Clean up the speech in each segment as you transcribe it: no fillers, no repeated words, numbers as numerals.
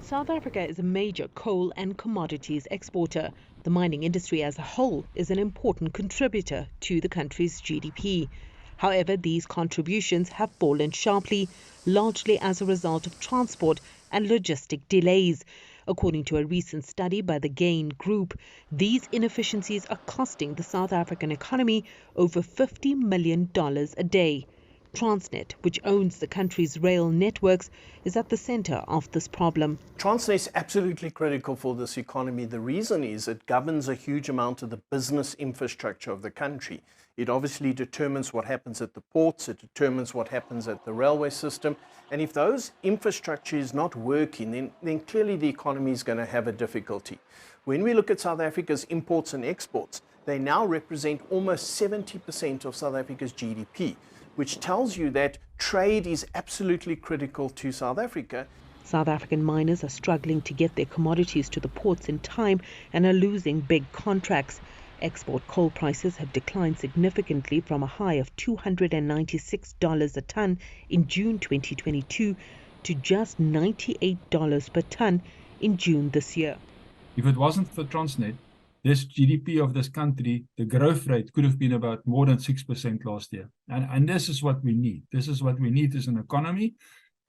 South Africa is a major coal and commodities exporter. The mining industry as a whole is an important contributor to the country's GDP. However, these contributions have fallen sharply, largely as a result of transport and logistic delays. According to a recent study by the Gain Group, these inefficiencies are costing the South African economy over $50 million a day. Transnet, which owns the country's rail networks, is at the center of this problem. Transnet is absolutely critical for this economy. The reason is it governs a huge amount of the business infrastructure of the country. It obviously determines what happens at the ports, it determines what happens at the railway system. And if those infrastructure is not working, then clearly the economy is going to have a difficulty. When we look at South Africa's imports and exports, they now represent almost 70% of South Africa's GDP. Which tells you that trade is absolutely critical to South Africa. South African miners are struggling to get their commodities to the ports in time and are losing big contracts. Export coal prices have declined significantly from a high of $296 a ton in June 2022 to just $98 per ton in June this year. If it wasn't for Transnet, this GDP of this country, the growth rate could have been about more than 6% last year. And this is what we need. This is what we need as an economy.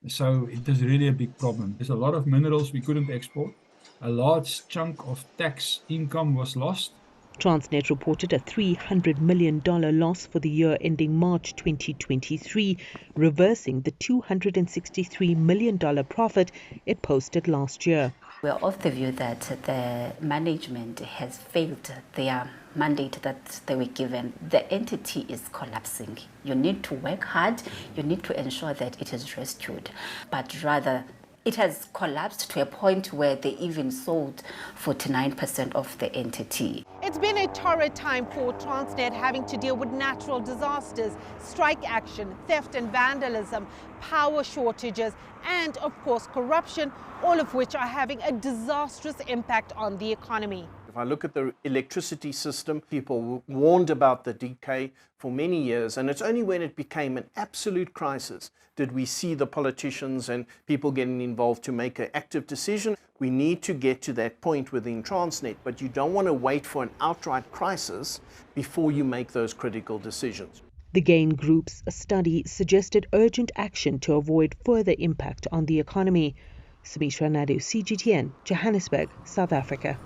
So it is really a big problem. There's a lot of minerals we couldn't export. A large chunk of tax income was lost. Transnet reported a $300 million loss for the year ending March 2023, reversing the $263 million profit it posted last year. We are of the view that the management has failed their mandate that they were given. The entity is collapsing. You need to work hard. You need to ensure that it is rescued. But rather, it has collapsed to a point where they even sold 49% of the entity. It's been a torrid time for Transnet, having to deal with natural disasters, strike action, theft and vandalism, power shortages, and of course corruption, all of which are having a disastrous impact on the economy. If I look at the electricity system, people warned about the decay for many years, and it's only when it became an absolute crisis did we see the politicians and people getting involved to make an active decision. We need to get to that point within Transnet, but you don't want to wait for an outright crisis before you make those critical decisions. The Gain Group's study suggested urgent action to avoid further impact on the economy. Sumitra Naidu, CGTN, Johannesburg, South Africa.